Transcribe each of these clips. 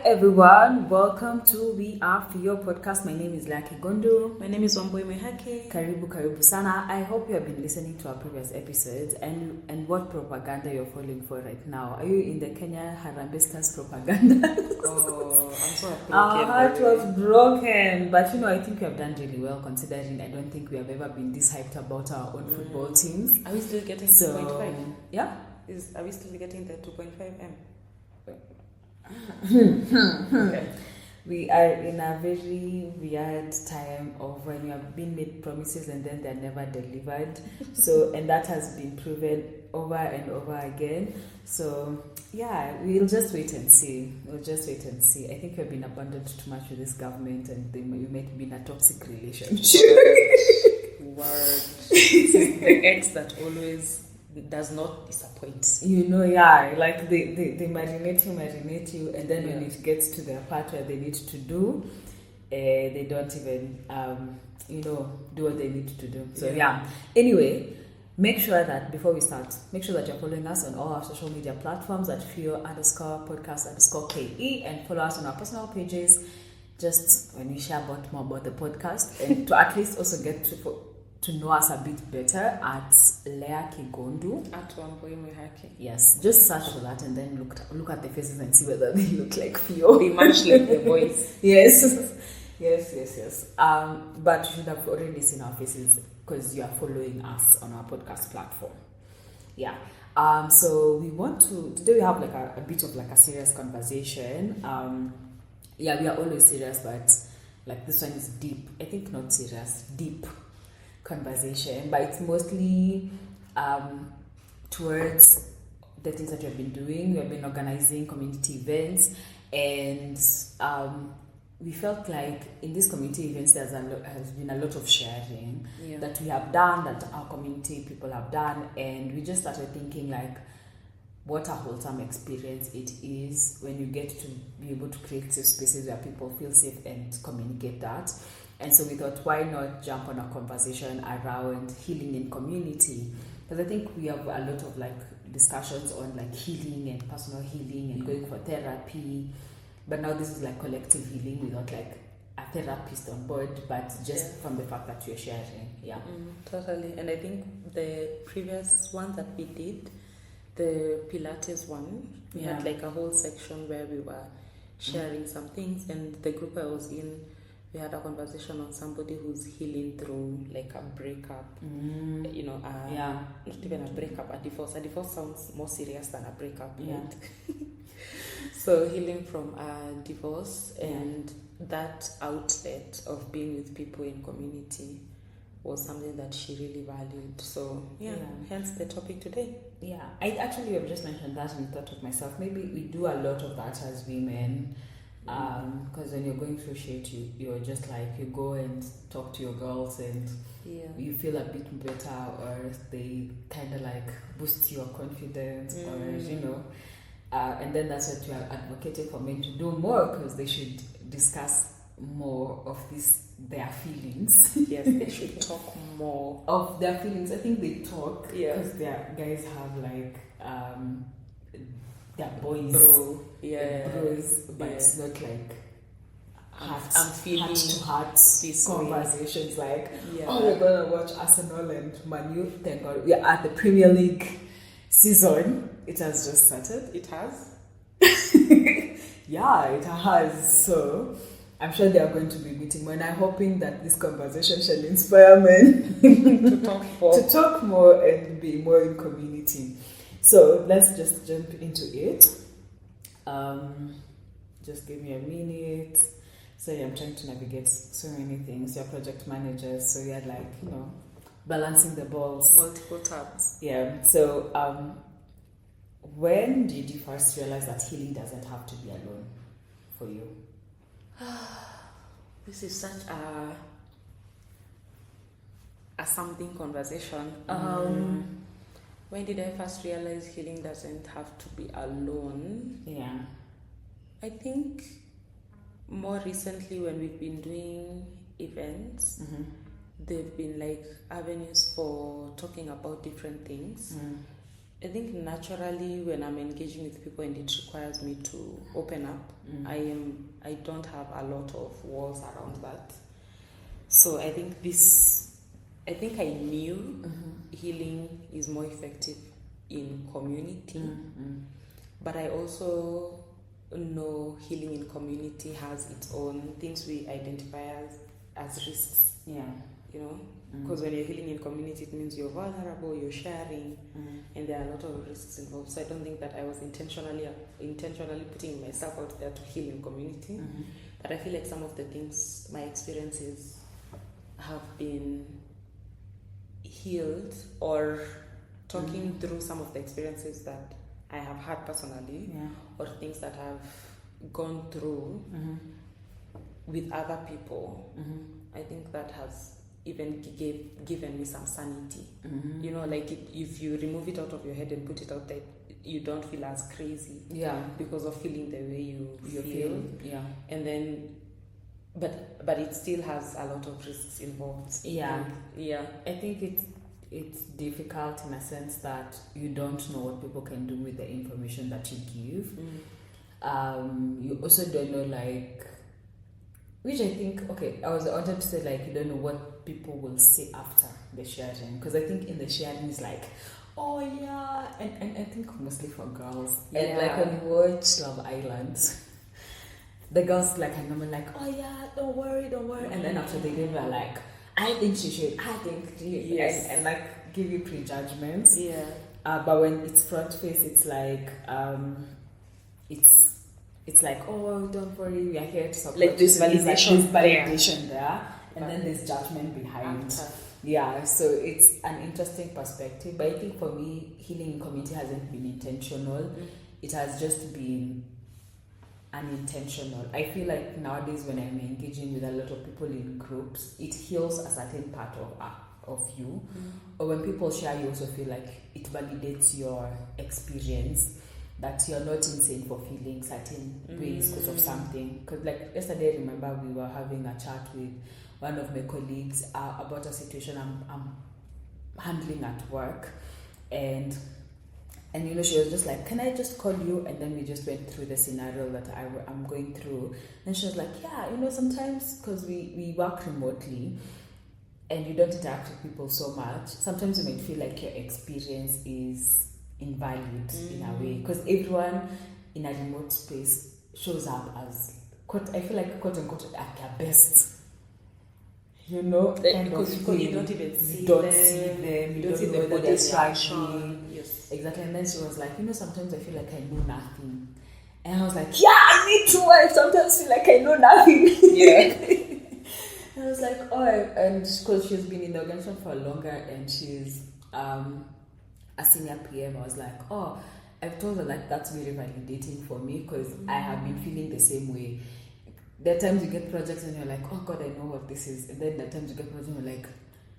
everyone, welcome to We Are For Your podcast. My name is Leah Kigondu. My name is Wambui Mwihaki. Karibu sana. I hope you have been listening to our previous episodes and what propaganda you're falling for right now. Are you in the Kenya Harambee Stars propaganda? Oh, I'm so broken. Our heart was broken, but I think we have done really well considering I don't think we have ever been this hyped about our own football teams. Are we still getting 2.5? Yeah? Are we still getting the 2.5 M? Okay. We are in a very weird time of when you have been made promises and then they're never delivered. And that has been proven over and over again. So yeah, we'll just wait and see. I think we've been abandoned too much with this government, and we might be in a toxic relationship. Word. The ex that always does not disappoint. Like they marinate you, and then when it gets to the part where they need to do, they don't even do what they need to do. So anyway, make sure that before we start, make sure that you're following us on all our social media platforms at FIO_podcast_KE, and follow us on our personal pages just when we share more about the podcast, and to at least also get to know us a bit better at Leah Kigondu. At Wambui Mwihaki. Yes, just search for that and then look at the faces and see whether they look like Fio. They match like the voice. Yes. But you should have already seen our faces because you are following us on our podcast platform. Yeah. So today we have like a bit of like a serious conversation. We are always serious, but like this one is deep. I think not serious, deep conversation, but it's mostly towards the things that we have been doing. We have been organizing community events, and we felt like in these community events has been a lot of sharing that we have done, that our community people have done, and we just started thinking like what a wholesome experience it is when you get to be able to create safe spaces where people feel safe and communicate that. And so we thought, why not jump on a conversation around healing in community? Because I think we have a lot of like discussions on like healing and personal healing and going for therapy. But now this is like collective healing without like a therapist on board, but just from the fact that we're sharing. Yeah. Totally. And I think the previous one that we did, the Pilates one, we had like a whole section where we were sharing some things, and the group I was in, we had a conversation on somebody who's healing through like a breakup, not even a breakup, a divorce. A divorce sounds more serious than a breakup, right? So healing from a divorce and that outlet of being with people in community was something that she really valued. So hence the topic today. Yeah, I actually have just mentioned that and thought of myself, maybe we do a lot of that as women. Because when you're going through shit, you're just like, you go and talk to your girls and you feel a bit better, or they kind of like boost your confidence, or and then that's what you are advocating for men to do more, because they should discuss more of their feelings. Yes, they should talk more of their feelings. I think they talk because their guys have like they're boys, bros, but it's not like I'm feeling heart to heart conversations like, we're gonna watch Arsenal and Man U. Thank God we are at the Premier League season. It has just started. It has. It has. So I'm sure they are going to be meeting more, and I'm hoping that this conversation shall inspire men to talk more and be more in community. So let's just jump into it. Just give me a minute. Sorry, I'm trying to navigate so many things. You're project managers, so you're like, balancing the balls. Multiple tabs. Yeah. So when did you first realize that healing doesn't have to be alone for you? This is such a something conversation. When did I first realize healing doesn't have to be alone? Yeah. I think more recently when we've been doing events, they've been like avenues for talking about different things. I think naturally when I'm engaging with people and it requires me to open up, I don't have a lot of walls around that. So I think I knew healing is more effective in community, but I also know healing in community has its own things we identify as risks. Yeah. You know, because when you're healing in community, it means you're vulnerable, you're sharing, and there are a lot of risks involved. So I don't think that I was intentionally putting myself out there to heal in community. But I feel like some of the things, my experiences have been healed, or talking through some of the experiences that I have had personally, or things that I've gone through with other people. I think that has even given me some sanity. You know, like if you remove it out of your head and put it out there, you don't feel as crazy. Yeah. Because of feeling the way you feel. Yeah. And then, but it still has a lot of risks involved. Yeah. Yeah. I think it's difficult in a sense that you don't know what people can do with the information that you give. You also don't know, like, which I think, I wanted to say, like, you don't know what people will say after the sharing. Because I think in the sharing is like, oh yeah, and I think mostly for girls. Yeah. And like when you watch Love Island, the girls like are normally like, oh yeah, don't worry. And then after they leave, they're like, I think she should, Yes. and like give you prejudgments. Yeah. But when it's front face, it's like, it's like, oh, don't worry, we are here to support. Like this validation, there, and then there's judgment behind. Yeah, so it's an interesting perspective. But I think for me, healing in community hasn't been intentional. It has just been unintentional. I feel like nowadays when I'm engaging with a lot of people in groups, it heals a certain part of you. Or when people share, you also feel like it validates your experience, that you're not insane for feeling certain ways because of something. Because like yesterday, I remember we were having a chat with one of my colleagues about a situation I'm handling at work, and you know, she was just like, can I just call you? And then we just went through the scenario that I'm going through. And she was like, yeah, you know, sometimes because we work remotely and you don't interact with people so much, sometimes you might feel like your experience is invalid in a way, because everyone in a remote space shows up as, I feel like, quote unquote, at their best. You know, because you don't even see them. You don't see the body distraction. Yes, exactly. And then she was like, you know, sometimes I feel like I know nothing. And I was like, yeah, me too. I sometimes feel like I know nothing. Yeah. And I was like, oh, and because she's been in the organization for longer and she's a senior PM, I was like, oh, I've told her that that's very validating for me, because I have been feeling the same way. There are times you get projects and you're like, oh God, I know what this is. And then there are times you get projects and you're like,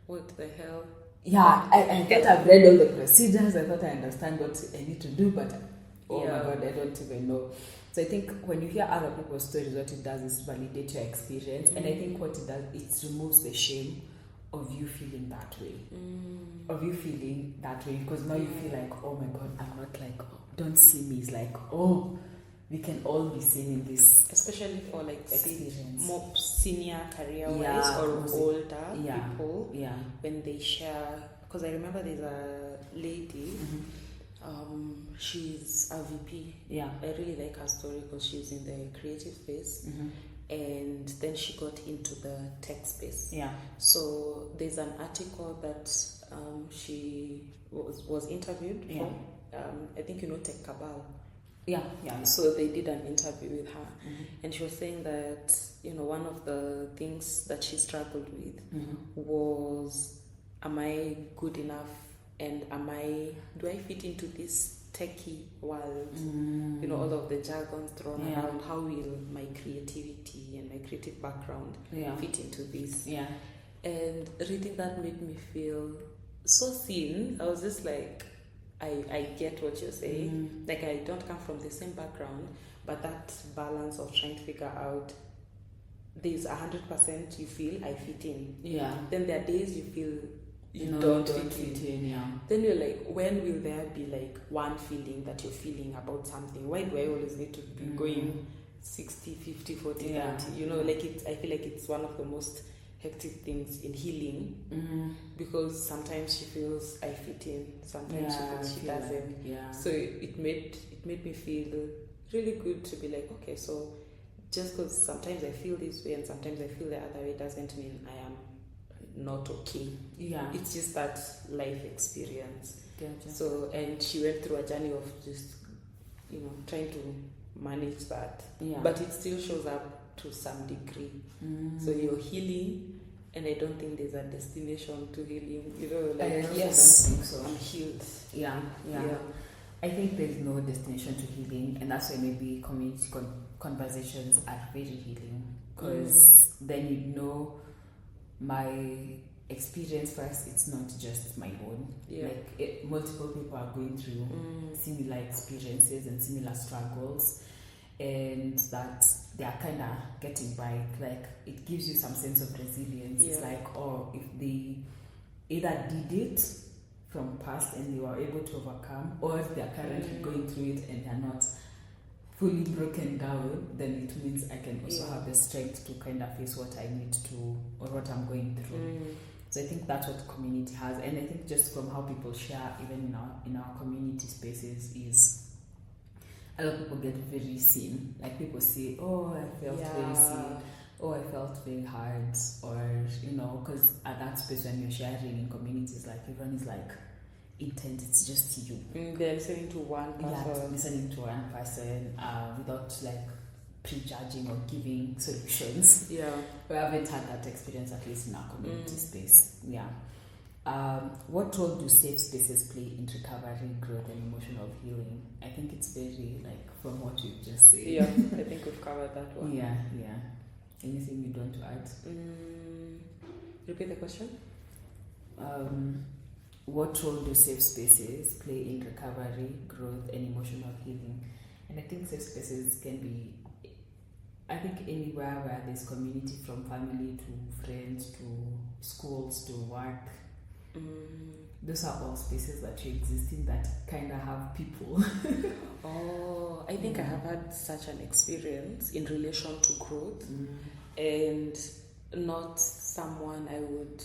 what the hell? Yeah, I thought I've read all the procedures. I thought I understand what I need to do, but my God, I don't even know. So I think when you hear other people's stories, what it does is validate your experience. And I think what it does, it removes the shame of you feeling that way. Because now you feel like, oh my God, I'm not like, oh, don't see me. It's like, oh, we can all be seen in this, especially for like experience, more senior career-wise or older people, when they share. Because I remember there's a lady, she's a VP. Yeah, I really like her story because she's in the creative space, and then she got into the tech space. Yeah. So there's an article that she was interviewed for. I think you know Tech Cabal. Yeah. So they did an interview with her, and she was saying that, you know, one of the things that she struggled with was, am I good enough, and do I fit into this techie world? You know, all of the jargon thrown around. How will my creativity and my creative background fit into this? Yeah. And reading that made me feel so seen. I was just like, I get what you're saying. Like, I don't come from the same background, but that balance of trying to figure out, there's 100% you feel I fit in. Yeah. Then there are days you feel you don't fit in, yeah. Then you're like, when will there be like one feeling that you're feeling about something? Why do I always need to be going 60, 50, 40, 30? You know, like I feel like it's one of the most hectic things in healing, because sometimes she feels I fit in, sometimes she feels she doesn't. Like, so it made me feel really good to be like, okay, so just because sometimes I feel this way and sometimes I feel the other way doesn't mean I am not okay. It's just that life experience. Gotcha. So, and she went through a journey of just, you know, trying to manage that, but it still shows up to some degree. So you're healing, and I don't think there's a destination to healing, you know, like, yes, don't think so. I'm healed. Yeah. I think there's no destination to healing, and that's why maybe community conversations are very healing, because then you know my experience first, it's not just my own. Like multiple people are going through similar experiences and similar struggles, and that they are kind of getting by. Like, it gives you some sense of resilience. It's like, if they either did it from past and they were able to overcome, or if they are currently going through it and they are not fully broken down, then it means I can also have the strength to kind of face what I need to, or what I'm going through. So I think that's what community has, and I think just from how people share, even in our community spaces, is a lot of people get very seen. Like, people say, "Oh, I felt very seen," "Oh, I felt very hard," or, you know, because at that space when you're sharing in communities, like, everyone is like intent, it's just you. They're listening to one person. Listening to one person without like prejudging or giving solutions. We haven't had that experience, at least in our community space. What role do safe spaces play in recovery, growth, and emotional healing? I think it's very, like, from what you've just said. I think we've covered that one. Anything you want to add? Repeat the question. What role do safe spaces play in recovery, growth, and emotional healing? And I think safe spaces can be, I think, anywhere where there's community, from family to friends to schools to work. Those are all spaces that you exist in that kind of have people. I think I have had such an experience in relation to growth, and not someone I would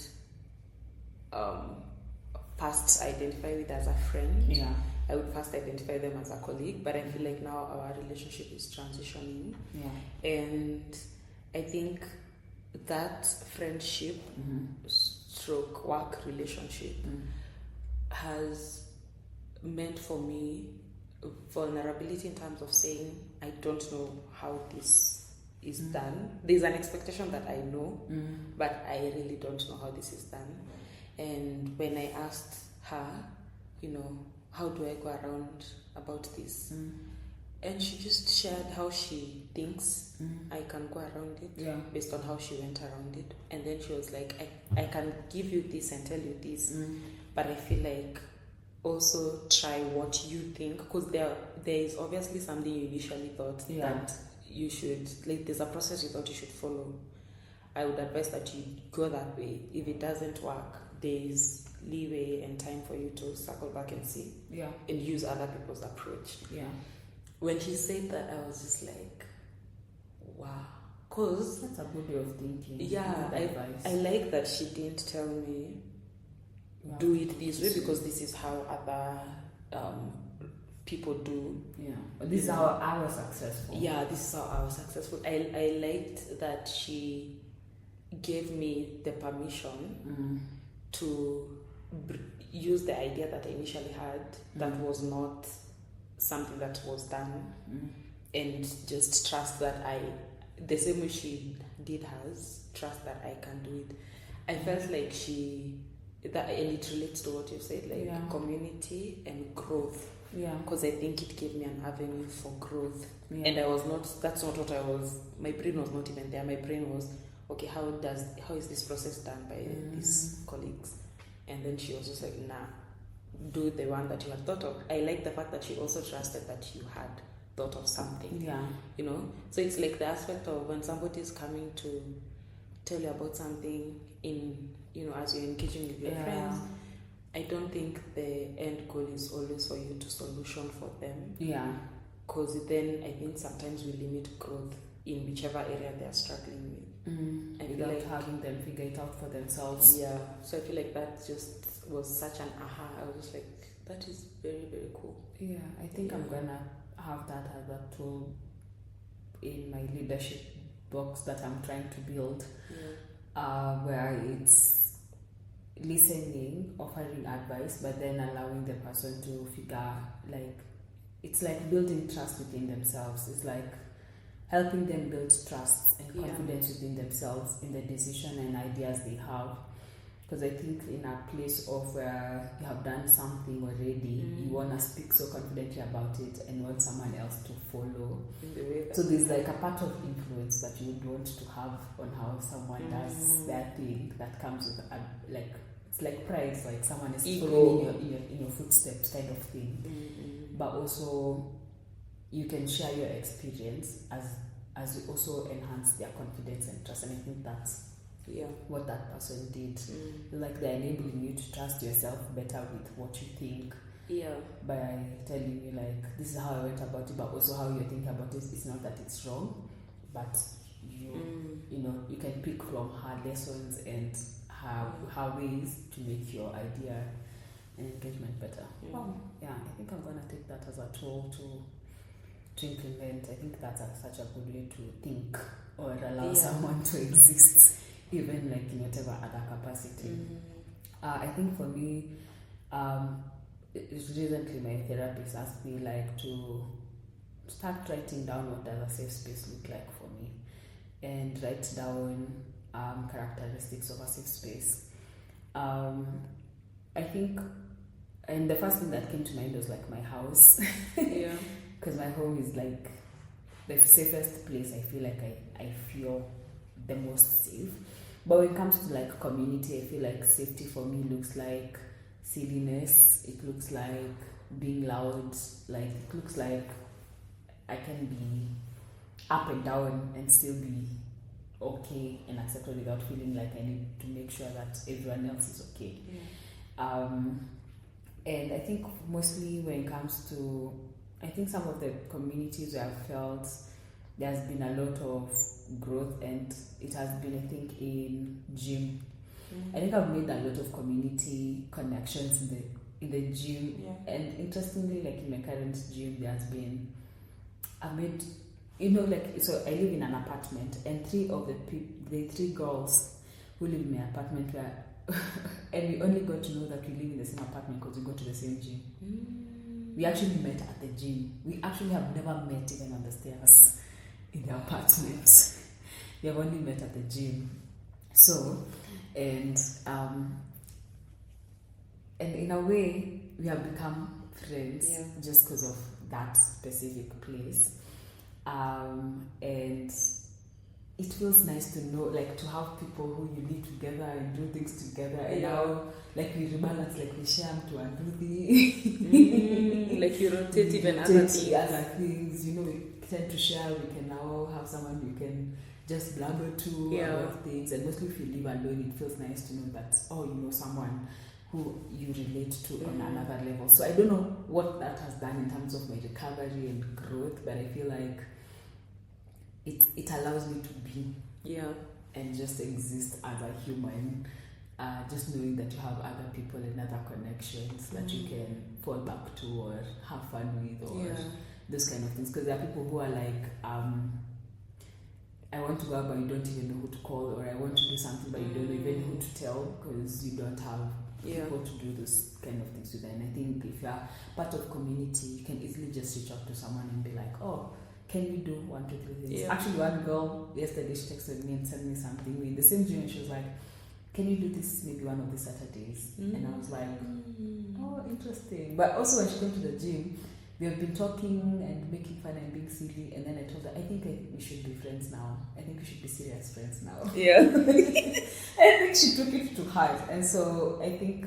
first identify with as a friend. I would first identify them as a colleague, but I feel like now our relationship is transitioning. And I think that friendship stroke work relationship has meant for me vulnerability in terms of saying, I don't know how this is done. There's an expectation that I know, but I really don't know how this is done. And when I asked her, you know, how do I go around about this? And she just shared how she thinks I can go around it based on how she went around it. And then she was like, I can give you this and tell you this, but I feel like also try what you think, because there is obviously something you initially thought that you should, like, there's a process you thought you should follow. I would advise that you go that way. If it doesn't work, there's leeway and time for you to circle back and see and use other people's approach. When she said that, I was just like, wow, because that's a good way of thinking. I like that she didn't tell me do it this way because this is how other people do. This is how I was successful. This is how I was successful. I liked that she gave me the permission to use the idea that I initially had that was not something that was done, and just trust that the same way she did hers, trust that I can do it. I felt like and it relates to what you said, like community and growth. Because I think it gave me an avenue for growth. And that's not what I was, my brain was not even there. My brain was, okay, how is this process done by these colleagues? And then she was just like, nah, do the one that you had thought of. I like the fact that she also trusted that you had thought of something. You know? So it's like the aspect of when somebody is coming to tell you about something in, as you're engaging with your friends, I don't think the end goal is always for you to solution for them. Yeah. Because then I think sometimes we limit growth in whichever area they are struggling with. Without having them figure it out for themselves. Yeah. So I feel like that just was such an aha. I was just like, that is very, very cool. Yeah, I think I'm gonna have that as a tool in my leadership box that I'm trying to build. Where it's listening, offering advice, but then allowing the person to figure, like, it's like building trust within themselves. It's like helping them build trust and confidence within themselves in the decision and ideas they have. Because I think in a place of where you have done something already, you want to speak so confidently about it and want someone else to follow. So there's like a part of influence that you would want to have on how someone does their thing that comes with like, it's like pride, like someone is following in your footsteps kind of thing. But also you can share your experience as you also enhance their confidence and trust. And I think that's what that person did. Like they're enabling you to trust yourself better with what you think. By telling you like, this is how I went about it, but also how you're thinking about it. It's not that it's wrong, but you can pick from her lessons and her ways to make your idea and engagement better. I think I'm gonna take that as a tool to implement. I think that's such a good way to think or allow someone to exist, even like in whatever other capacity. I think for me, recently my therapist asked me like to start writing down what does a safe space look like for me, and write down characteristics of a safe space. I think, and the first thing that came to mind was like my house. Because my home is like the safest place. I feel like I feel the most safe. But when it comes to like community, I feel like safety for me looks like silliness. It looks like being loud. Like it looks like I can be up and down and still be okay and accepted without feeling like I need to make sure that everyone else is okay. And I think mostly when it comes to, I think some of the communities where I've felt there's been a lot of growth, and it has been, I think, in gym. I think I've made a lot of community connections in the gym. And interestingly, like in my current gym, I've made, so I live in an apartment, and the three girls who live in my apartment were, and we only got to know that we live in the same apartment because we go to the same gym. We actually met at the gym. We actually have never met even on the stairs in the apartment. We have only met at the gym. So, and in a way, we have become friends just because of that specific place. And it feels nice to know, like, to have people who you live together and do things together. And now, like, we rebalance, like, we share to and do things. Like, you rotate even other things. We tend to share. We can now have someone we can just blabber to about things. And mostly if you live alone, it feels nice to know that, someone who you relate to on another level. So I don't know what that has done in terms of my recovery and growth, but I feel like it allows me to be and just exist as a human, just knowing that you have other people and other connections that you can fall back to or have fun with or those kind of things. Because there are people who are like, I want to go out but you don't even know who to call, or I want to do something but you don't know even who to tell because you don't have people to do those kind of things with them. And I think if you are part of community, you can easily just reach out to someone and be like, can we do 1, 2, 3 things? Actually, one girl yesterday, she texted me and sent me something in the same gym, and she was like, can you do this maybe one of the Saturdays? And I was like, interesting. But also when she came to the gym, we have been talking and making fun and being silly, and then I told her, I think we should be friends now. I think we should be serious friends now. I think she took it to heart. And so I think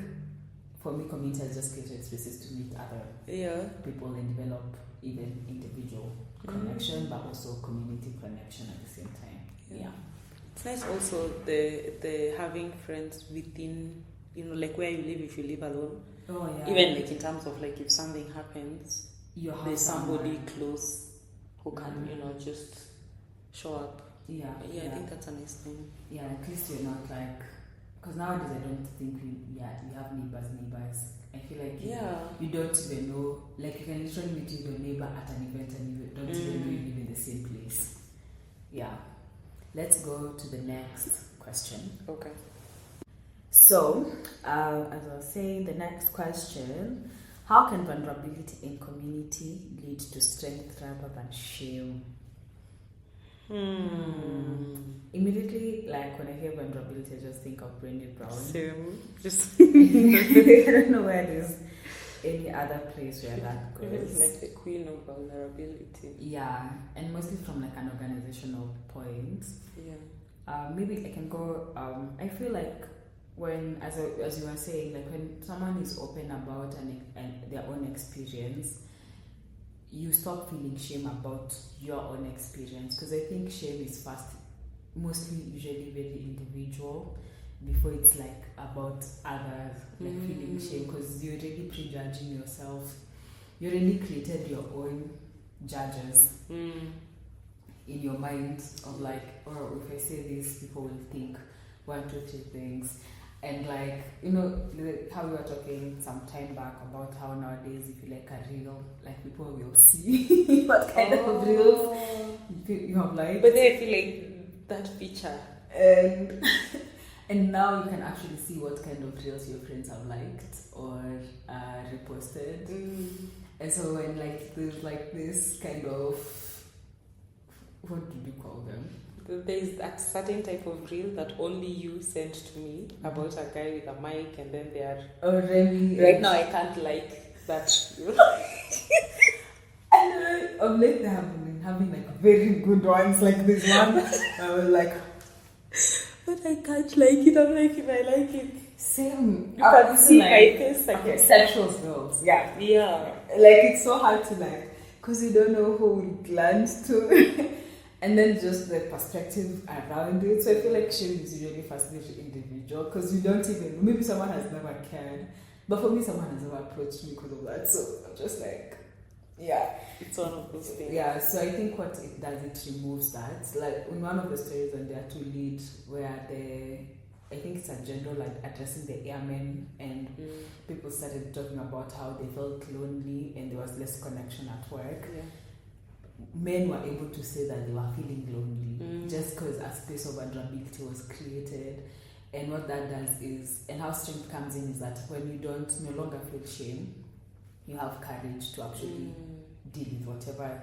for me, community has just created spaces to meet other people and develop even individual connection, but also community connection at the same time. It's nice also the having friends within, like where you live if you live alone. Oh yeah. Even like in terms of like if something happens, there's somebody close who can just show up. Yeah. I think that's a nice thing. Yeah, at least you're not like, because nowadays I don't think we have neighbors. I feel like you don't even know, like you can literally meet your neighbor at an event and you don't even know you live in the same place. Yeah. Let's go to the next question. Okay. So, as I was saying, the next question, how can vulnerability in community lead to strength rather than shame? Immediately, like when I hear vulnerability, I just think of Brené Brown. Same. Just I don't know where there's any other place where that goes. It's like the queen of vulnerability. Yeah, and mostly from like an organizational point. Yeah. Maybe I can go. I feel like when, as you were saying, like when someone is open about and their own experience, you stop feeling shame about your own experience, because I think shame is usually very individual before it's like about others, like feeling shame, because you're already prejudging yourself. You already created your own judges in your mind of like, oh, if I say this, people will think 1, 2, 3 things. And like, how we were talking some time back about how nowadays if you like a reel, like people will see what kind of reels you have liked. But then I feel like that feature. And now you can actually see what kind of reels your friends have liked or reposted. And so when like there's like this kind of, what did you call them? There's that certain type of reel that only you sent to me about a guy with a mic, and then they are. Oh really? Right now I can't like that. And of late they have been having like very good ones, like this one. I was like, but I can't like it. I'm like, if I like it. Same. You can see my face. Okay, sexual girls. Yeah. Yeah. Like it's so hard to like, because you don't know who would land to. And then just the perspective around it. So I feel like shame is usually fascinating individual, because you don't even, maybe someone has never cared, but for me someone has never approached me because of that. So I'm just like, yeah. It's one of those things. Yeah, so I think what it does, it removes that. Like in one of the stories on Dare to Lead, where I think it's a general like addressing the airmen, and people started talking about how they felt lonely and there was less connection at work. Yeah. Men were able to say that they were feeling lonely just because a space of vulnerability was created. And what that does is, and how strength comes in, is that when you no longer feel shame, you have courage to actually deal with whatever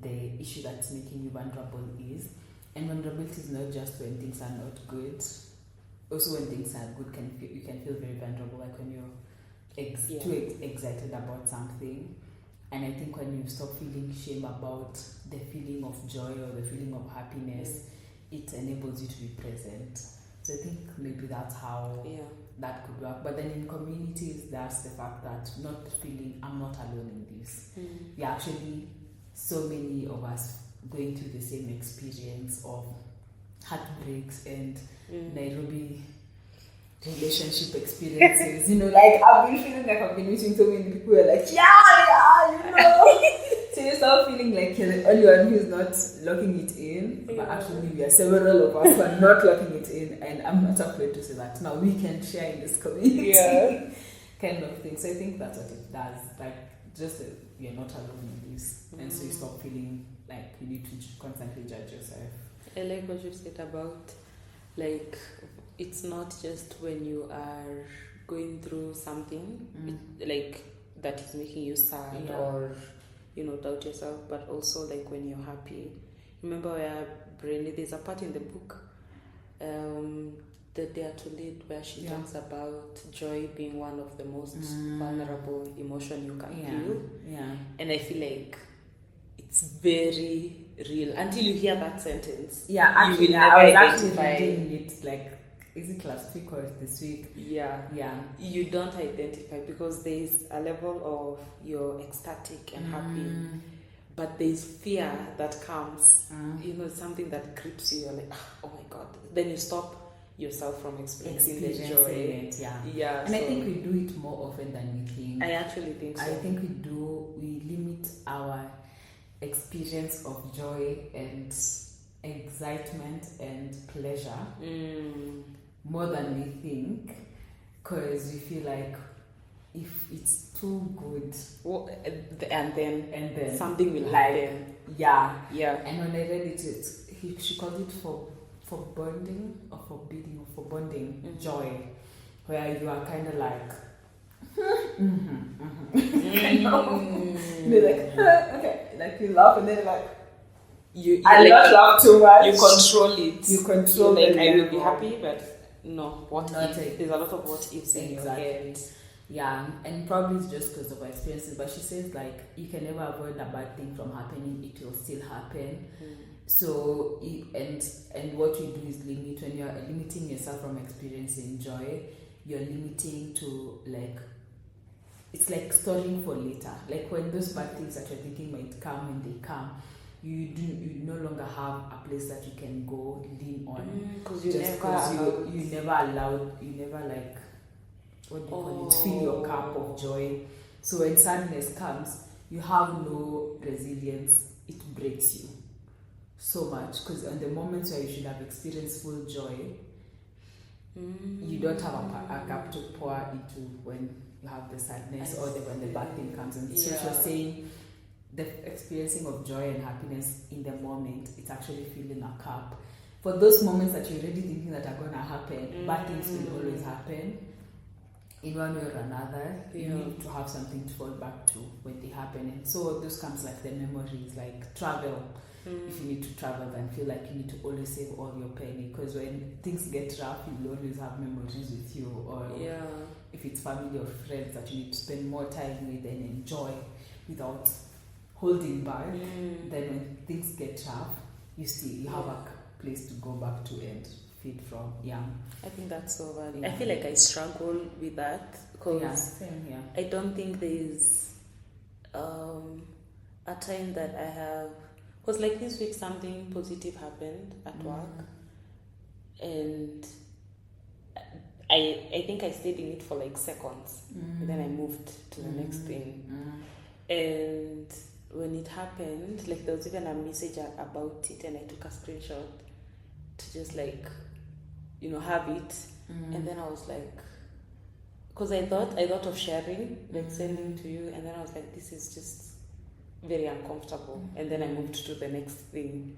the issue that's making you vulnerable is. And vulnerability is not just when things are not good. Also when things are good, you can feel very vulnerable, like when you're too excited about something. And I think when you stop feeling shame about the feeling of joy or the feeling of happiness, it enables you to be present. So I think maybe that's how that could work. But then in communities, that's the fact that not feeling, I'm not alone in this. We're actually, so many of us going through the same experience of heartbreaks and Nairobi relationship experiences. Like I've been feeling like I've been meeting so many people who are like, so you start feeling like you're the only one who's not locking it in. But actually we are several of us who are not locking it in, and I'm not afraid to say that. Now we can share in this community kind of thing. So I think that's what it does. Like just that you're not alone in this. And so you stop feeling like you need to constantly judge yourself. I like what you said about like it's not just when you are going through something like that is making you sad or doubt yourself, but also like when you're happy. Remember where there's a part in the book, the Dare to Lead, where she talks about joy being one of the most vulnerable emotion you can feel. Yeah. And I feel like it's very real until you hear that sentence. Yeah, actually, I was actually reading it like, is it last week or this week? Yeah. You don't identify because there's a level of you're ecstatic and happy, but there's fear that comes. You know, something that grips you. You're like, oh my God. Then you stop yourself from experiencing the joy. It, yeah. And so I think we do it more often than we think. I actually think so. I think we limit our experience of joy and excitement and pleasure more than we think, because we feel like if it's too good, and then something will happen. Yeah. And when I read it, she called it for bonding or forbidding or for bonding joy, where you are kind of like you're like okay, like you laugh and then like I like, laugh too much. You control it. You control like it. I will be happy, but no. What not if? There's a lot of what ifs in your head. Yeah, and probably it's just because of our experiences. But she says like you can never avoid a bad thing from happening; it will still happen. So and what you do is limit. When you're limiting yourself from experiencing joy, you're limiting to like. It's like storing for later. Like when those bad things that you're thinking might come, when they come, you no longer have a place that you can go lean on because you never allowed, you never like, what do you call it, fill your cup of joy. So when sadness comes, you have no resilience. It breaks you so much, because on the moments where you should have experienced full joy, you don't have a cup to pour into when you have the sadness or when the bad thing comes. And so she was saying the experiencing of joy and happiness in the moment, it's actually filling a cup. For those moments that you're already thinking that are going to happen, bad things will always happen in one way or another. You need to have something to fall back to when they happen. And so those comes like the memories, like travel. If you need to travel, then feel like you need to always save all your penny, because when things get rough, you'll always have memories with you. Or if it's family or friends that you need to spend more time with and enjoy without holding back, then when things get tough, you have a place to go back to and feed from. I think that's so valid. I feel like I struggle with that because I don't think there's a time that I have, because like this week something positive happened at work, and I think I stayed in it for like seconds, and then I moved to the next thing. And when it happened, like there was even a message about it, and I took a screenshot to just like, have it. And then I was like, because I thought of sharing, like sending to you, and then I was like, this is just very uncomfortable. And then I moved to the next thing.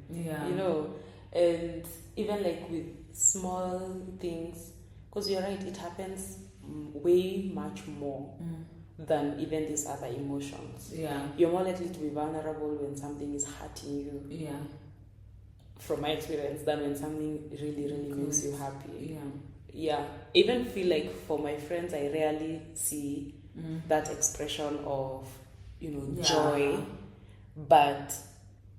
And even like with small things, because you're right, it happens way much more than even these other emotions. You're more likely to be vulnerable when something is hurting you. From my experience, than when something really, really makes you happy. Even feel like for my friends, I rarely see that expression of, joy. But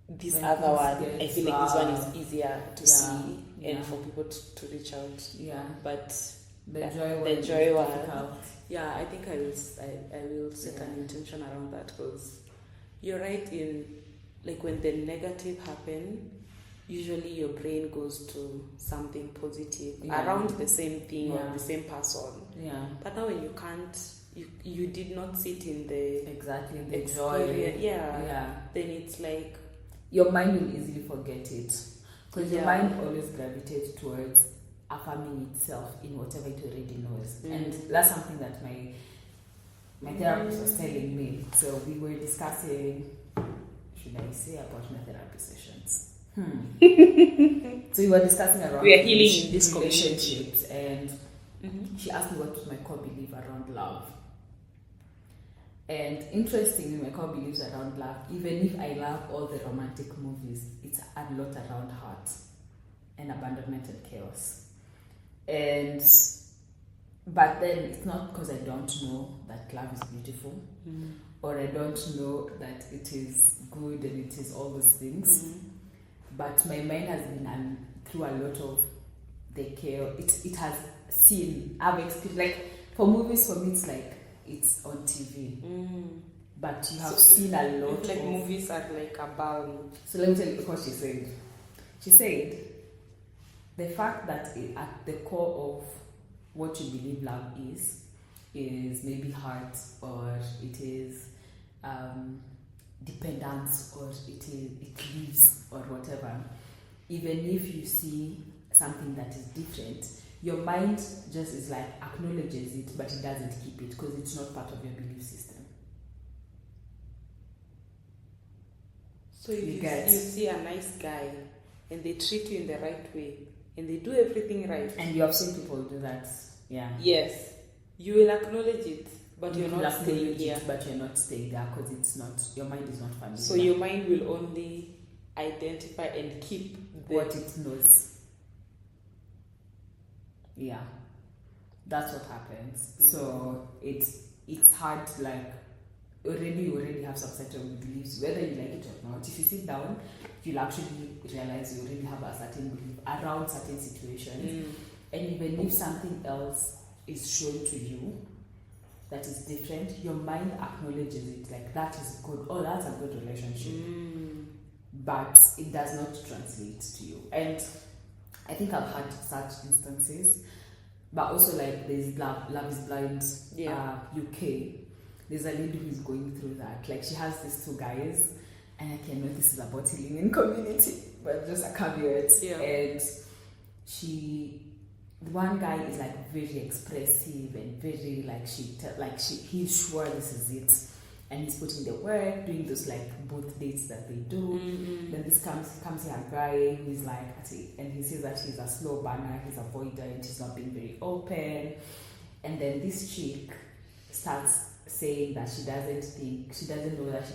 this other one, I feel like this one is easier to see and for people to reach out. But the joy one. I think I will set an intention around that, because you're right in like when the negative happen, usually your brain goes to something positive around the same thing or the same person. But now when you can't, you did not sit in the joy. Then it's like your mind will easily forget it, because your mind always gravitates towards affirming itself in whatever it already knows. And that's something that my therapist was telling me. So we were discussing, should I say, about my therapy sessions? So we were discussing around we are healing in this relationships, and she asked me what was my core belief around love. And interestingly, my core beliefs around love, even if I love all the romantic movies, it's a lot around heart and abandonment and chaos. But then it's not because I don't know that love is beautiful, or I don't know that it is good and it is all those things. But my mind has been through a lot of the chaos. It has seen, I've experienced, like for movies, for me it's like it's on TV. but you have seen a lot like of... movies are like a balm. So let me tell you what she said. She said, the fact that at the core of what you believe love is maybe heart, or it is dependence, or it lives, or whatever. Even if you see something that is different, your mind just is like acknowledges it, but it doesn't keep it because it's not part of your belief system. So if you see a nice guy and they treat you in the right way and they do everything right, and you have seen people do that, yeah. Yes, you will acknowledge it, but you're not staying here. But you're not staying there because it's not, your mind is not familiar. So your mind will only identify and keep what it knows. Yeah, that's what happens. Mm-hmm. So it's hard, like you already have some certain beliefs, whether you like it or not. If you sit down, you'll actually realize you already have a certain belief around certain situations. And even if something else is shown to you that is different, your mind acknowledges it, like that is good. Oh, that's a good relationship. But it does not translate to you. And I think I've had such instances, but also like there's Love is Blind, UK. There's a lady who's going through that. Like she has these two guys, and I can know this is about healing in community, but just a caveat. Yeah. And one guy is like very expressive and very like he's sure this is it, and he's putting the work, doing those like both dates that they do. Then this comes here a guy who's like, and he says that he's a slow burner, he's avoidant, he's not being very open, and then this chick starts saying that she doesn't know that she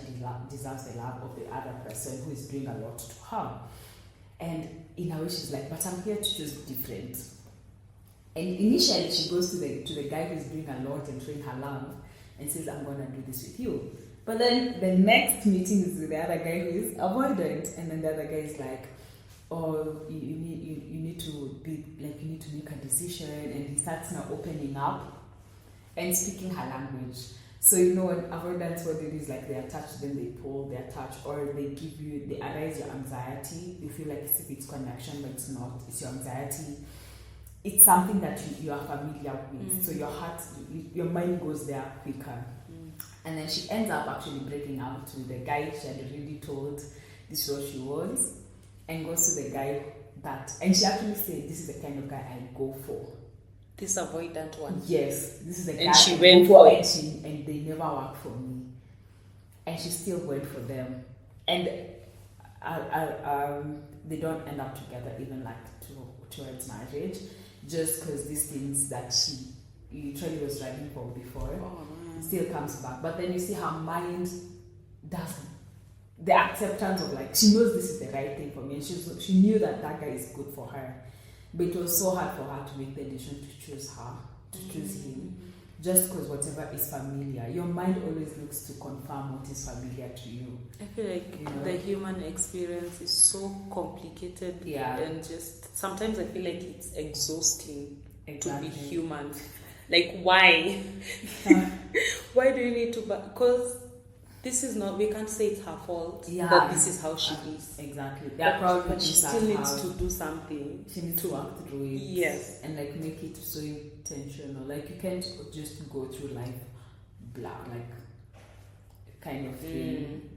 deserves the love of the other person who is doing a lot to her. And in a way she's like, but I'm here to choose different. And initially she goes to the guy who's doing a lot and showing her love and says, I'm gonna do this with you. But then the next meeting is with the other guy who is avoidant, and then the other guy is like, oh, you need to be like, you need to make a decision, and he starts now opening up and speaking her language. So avoidance, what it is, like they attach, then they pull, they attach, or they arise your anxiety. You feel like it's connection, but it's not. It's your anxiety. It's something that you are familiar with. So your mind goes there quicker. And then she ends up actually breaking out to the guy she had already told this is what she wants, and goes to the guy and she actually said, this is the kind of guy I go for. This avoidant one. Yes, this is the guy. And she went for it. And they never worked for me. And she still went for them. And they don't end up together, even like towards marriage, just because these things that she literally was driving for before still comes back. But then you see her mind does the acceptance of like, she knows this is the right thing for me, and she knew that guy is good for her. But it was so hard for her to make the decision to choose him, just because whatever is familiar. Your mind always looks to confirm what is familiar to you. I feel like the human experience is so complicated, and just sometimes I feel like it's exhausting to be human. Like, why? Why do you need to? Because this is not, we can't say it's her fault, that this is how she is. Exactly. But she still needs to do something. She needs to work through it. Yes. And like make it so intentional. Like you can't just go through life black, like kind of thing.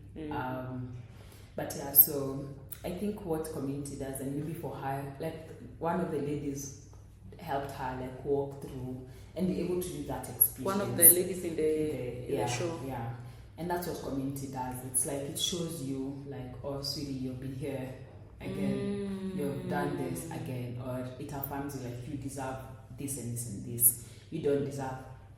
But yeah, so I think what community does, and maybe for her, like one of the ladies helped her like walk through and be able to do that experience. One of the ladies in the show. Yeah. And that's what community does. It's like it shows you, like, oh, sweetie, you've been here again. You've done this again. Or it affirms you, like, you deserve this and this and this. You don't deserve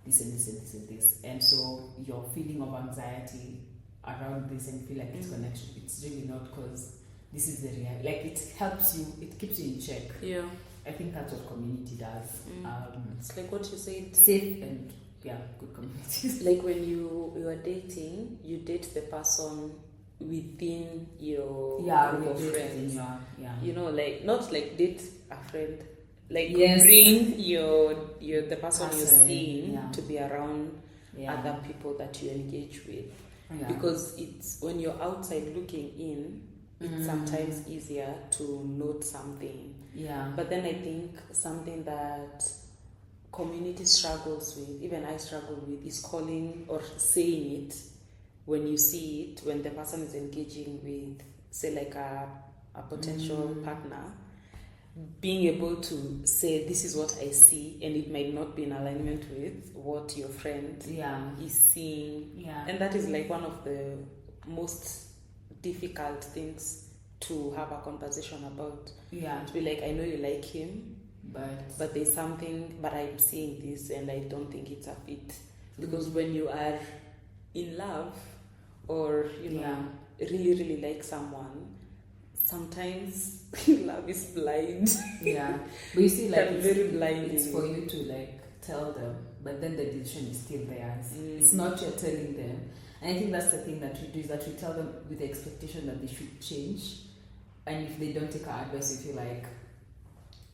this and this and this and this. And so your feeling of anxiety around this and feel like it's connection, it's really not, because this is the reality. Like, it helps you, it keeps you in check. Yeah. I think that's what community does. It's like what you said. Safe and... yeah, good communities. Like when you are dating, you date the person within your group of friends. Like not like date a friend. Like bring the person you're seeing to be around other people that you engage with. because it's when you're outside looking in, it's sometimes easier to note something. But then I think something that community struggles with, even I struggle with, is calling or saying it when you see it, when the person is engaging with, say, like a potential partner, being able to say, this is what I see, and it might not be in alignment with what your friend is seeing. And that is like one of the most difficult things to have a conversation about. To be like, I know you like him, but there's something, but I'm seeing this and I don't think it's a fit. Because when you are in love or, you know, really, really like someone, sometimes love is blind. But you see, like, it's very blind. It's for you to like tell them, but then the decision is still theirs. It's not you're telling them. And I think that's the thing that we do, is that we tell them with the expectation that they should change. And if they don't take our advice, we feel like,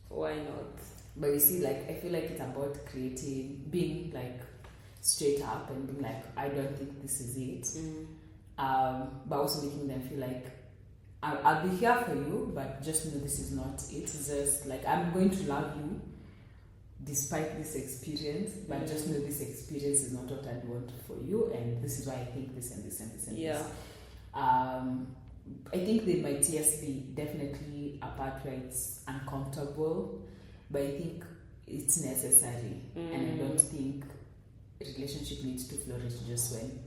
why not? But you see, like, I feel like it's about being like straight up and being like, I don't think this is it. But also making them feel like, I'll be here for you, but just know this is not it. It's just like, I'm going to love you despite this experience, but just know this experience is not what I want for you, and this is why I think this and this and this and this. I think there might be definitely a part where it's uncomfortable, but I think it's necessary, and I don't think a relationship needs to flourish just when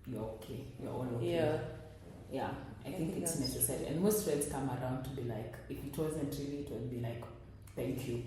you're okay, you're all okay. I think it's necessary, and most friends come around to be like, if it wasn't really, it would be like, thank you.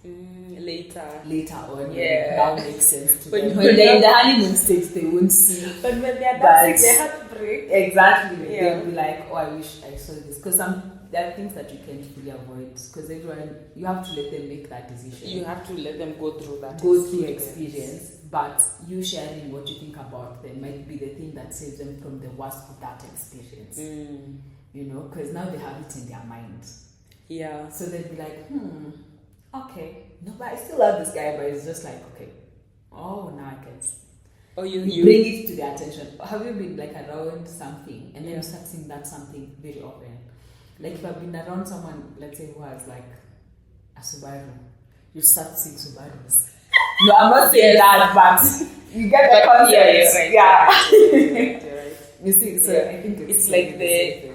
Later on, that makes sense to them. When they're in the honeymoon stage, they won't see. But when they're dancing, they heartbreak. Exactly. They'll be like, oh, I wish I saw this. Because there are things that you can't really avoid. Because everyone, you have to let them make that decision. You have to let them go through that experience. But you sharing what you think about them might be the thing that saves them from the worst of that experience. You know, because now they have it in their mind. So they'll be like, okay, no, but I still love this guy, but it's just like, okay, oh, now I can. Or you bring it to their attention. Have you been like around something and then you start seeing that something very often? Like if I've been around someone, let's say, who has like a Subaru, you start seeing Subarus. No, I'm not saying that, but you get the concept. You're right. You see, so I think it's like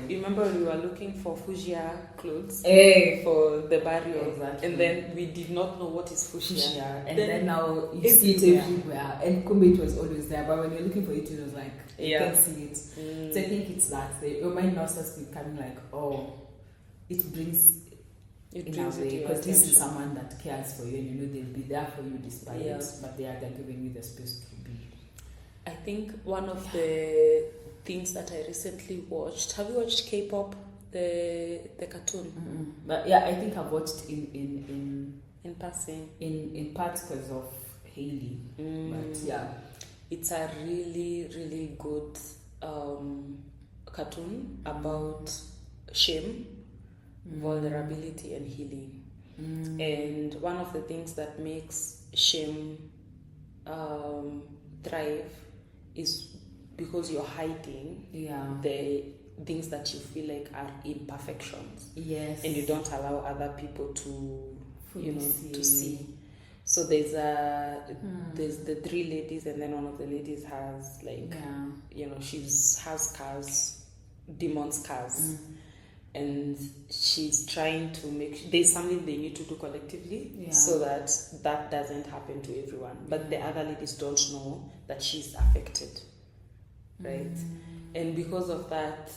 you remember when we were looking for fuchsia clothes for the barrio, and then we did not know what is fuchsia. And then now you see it everywhere, and Kumbe, it was always there, but when you're looking for it, it was like, you can't see it. So I think it's that, your mind now starts becoming like, oh, it brings in a way, because this is someone that cares for you, and you know they'll be there for you despite it, but they're giving you the space to be. I think one of the things that I recently watched. Have you watched K-pop, the cartoon? But yeah, I think I've watched in passing. In parts because of Hailey. But yeah, it's a really, really good cartoon about shame, vulnerability, and healing. And one of the things that makes shame thrive is because you're hiding the things that you feel like are imperfections. And you don't allow other people to to see. So there's the three ladies, and then one of the ladies has like she has scars, demon scars. And she's trying to make there's something they need to do collectively so that doesn't happen to everyone. But the other ladies don't know that she's affected. Right? And because of that,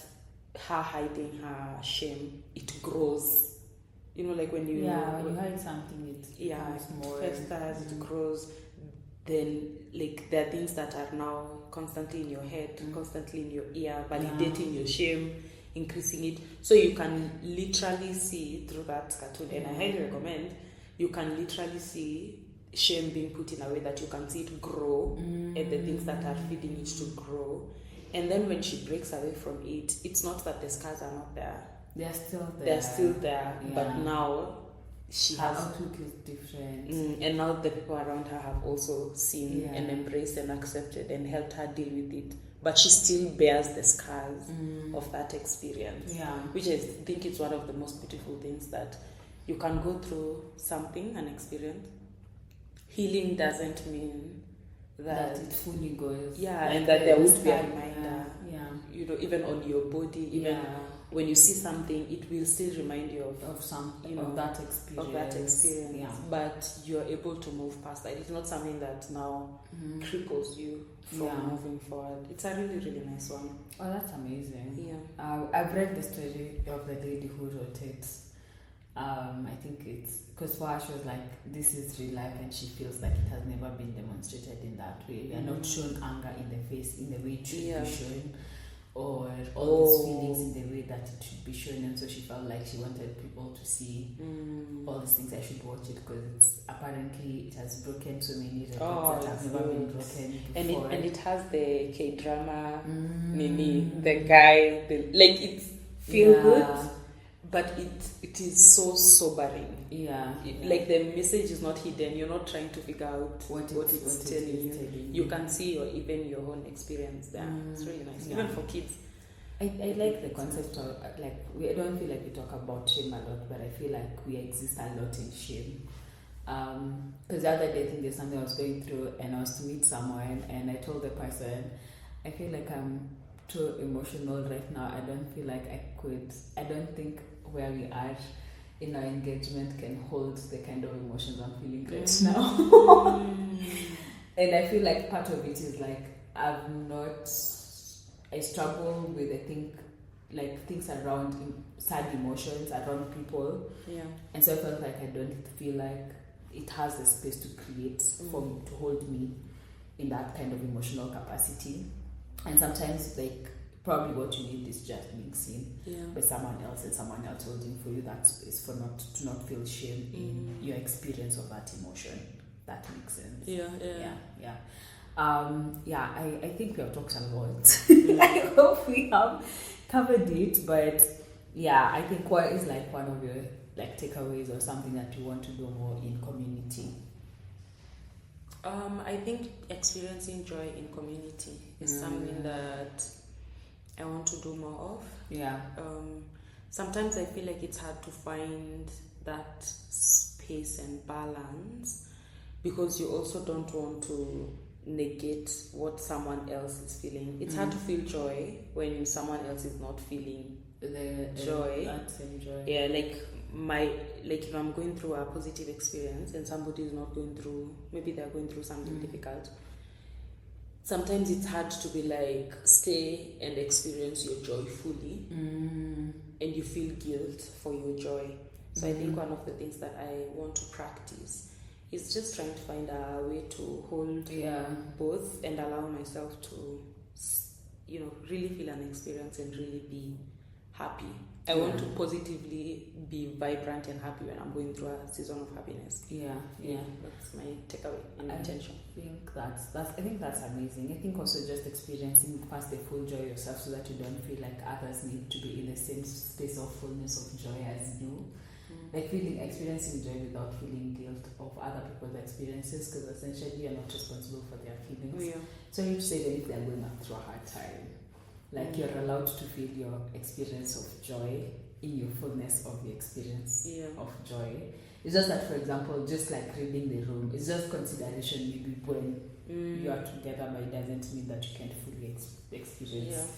her hiding her shame, it grows. You know, like when you hide something, it festers, it grows. Then, like, there are things that are now constantly in your head, constantly in your ear, validating your shame, increasing it. So you can literally see through that cartoon, and I highly recommend, you can literally see shame being put in a way that you can see it grow, and the things that are feeding it to grow. And then when she breaks away from it, it's not that the scars are not there. They're still there. They're still there, but now her outlook is different. And now the people around her have also seen and embraced and accepted and helped her deal with it. But she still bears the scars of that experience. Yeah. Which I think is one of the most beautiful things, that you can go through something, an experience. Healing doesn't mean that it fully goes. Yeah, and that there would be a reminder. You know, even on your body, even when you see something, it will still remind you of something, of that experience. Of that experience. Yeah. But you're able to move past that. It's not something that now cripples you from moving forward. It's a really, really nice one. Oh, that's amazing. Yeah. I've read the story of the lady who wrote it. I think it's because for her, she was like, this is real life, and she feels like it has never been demonstrated in that way. We are not shown anger in the face in the way it should be shown, or all these feelings in the way that it should be shown. And so she felt like she wanted people to see all these things. I should watch it because it's apparently it has broken so many records that have never been broken before. And it has the K-drama, Nini, the guy, like it's feel good. But it is so sobering. Yeah. Like the message is not hidden. You're not trying to figure out what it's telling you. You can see even your own experience there. It's really nice. Yeah. Even for kids. I like the concept of, like, I don't feel like we talk about shame a lot, but I feel like we exist a lot in shame. Because the other day, I think there's something I was going through, and I was to meet someone, and I told the person, I feel like I'm too emotional right now. I don't feel like I don't think where we are in our engagement can hold the kind of emotions I'm feeling right now. And I feel like part of it is like I struggle with, I think, like things around sad emotions around people. Yeah. And so I felt like I don't feel like it has the space to create for me, to hold me in that kind of emotional capacity. And sometimes, like, probably what you need is just being seen by someone else, and someone else holding for you that space to not feel shame in your experience of that emotion. That makes sense. I think we have talked a lot. I hope we have covered it, but I think what is like one of your like takeaways or something that you want to do more in community? I think experiencing joy in community is something that I want to do more of. Yeah. Sometimes I feel like it's hard to find that space and balance, because you also don't want to negate what someone else is feeling. It's hard to feel joy when someone else is not feeling the joy. That same joy. Yeah, like if I'm going through a positive experience and somebody is not going through, maybe they're going through something difficult. Sometimes it's hard to be like, stay and experience your joy fully, and you feel guilt for your joy. So I think one of the things that I want to practice is just trying to find a way to hold both and allow myself to, really feel an experience and really be happy. I want to positively be vibrant and happy when I'm going through a season of happiness. Yeah. That's my takeaway and intention. I think that's amazing. I think also just experiencing first the full joy yourself, so that you don't feel like others need to be in the same space of fullness of joy as you. Like experiencing joy without feeling guilt of other people's experiences, because essentially you're not responsible for their feelings. So you say that if they're going through a hard time, like you're allowed to feel your experience of joy in your fullness of the experience of joy. It's just that, for example, just like reading the room, it's just consideration maybe when you are together, but it doesn't mean that you can fully experience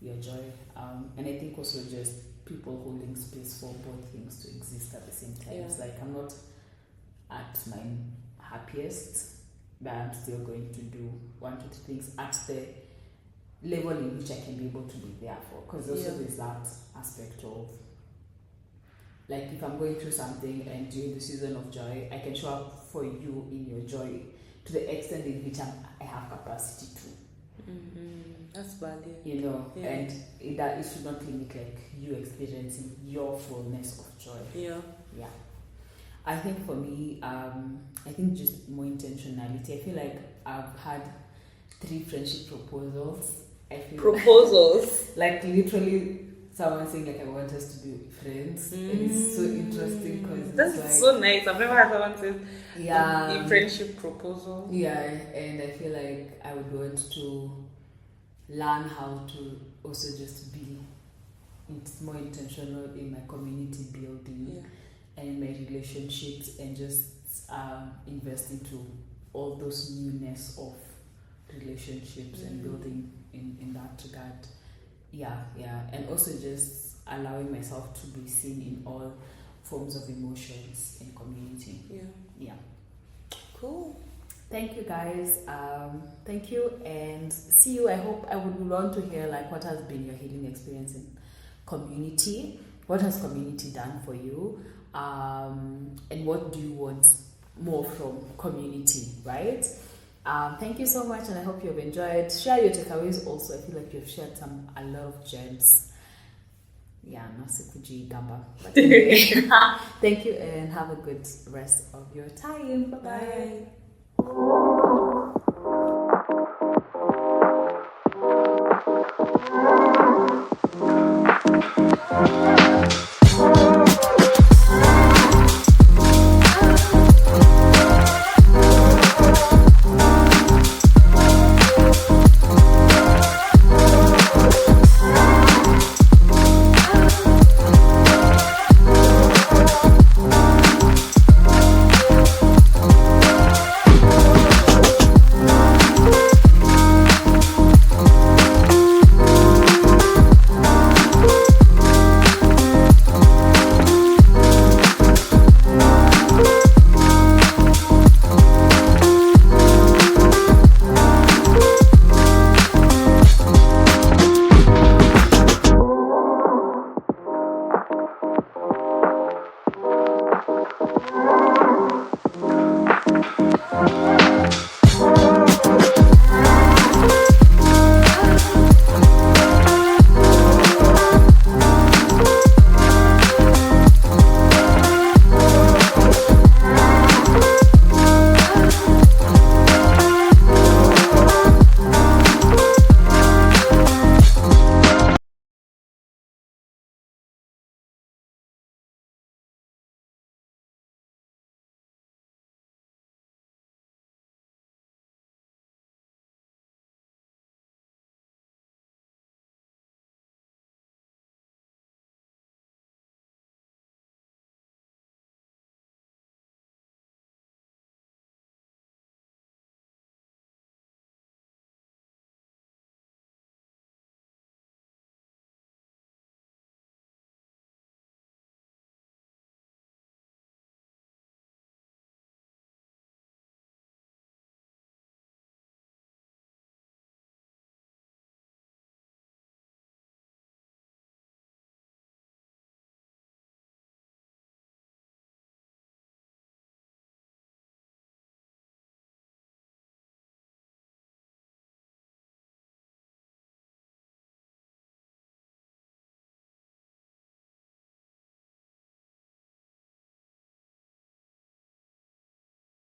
your joy. And I think also just people holding space for both things to exist at the same time. It's like I'm not at my happiest, but I'm still going to do one to two things at the level in which I can be able to be there for. Because also there's that aspect of, like, if I'm going through something and during the season of joy, I can show up for you in your joy to the extent in which I have capacity to. That's valid. And that it should not limit like you experiencing your fullness of joy. I think for me, I think just more intentionality. I feel like I've had 3 friendship proposals. Proposals? Like literally someone saying like I want us to be friends, and it's so interesting because that's like, so nice. I've never had someone say yeah, a friendship proposal. Yeah, and I feel like I would want to learn how to also just be more intentional in my community building and in my relationships, and just invest into all those newness of relationships and building in that regard. Yeah, and also just allowing myself to be seen in all forms of emotions in community. Yeah. Cool. Thank you guys. Thank you and see you. I would want to hear like what has been your healing experience in community. What has community done for you? And what do you want more from community, right? Thank you so much, and I hope you have enjoyed. Share your takeaways also. I feel like you've shared a lot of gems. Yeah, no sikuji gamba. But anyway, thank you and have a good rest of your time. Bye-bye. Bye.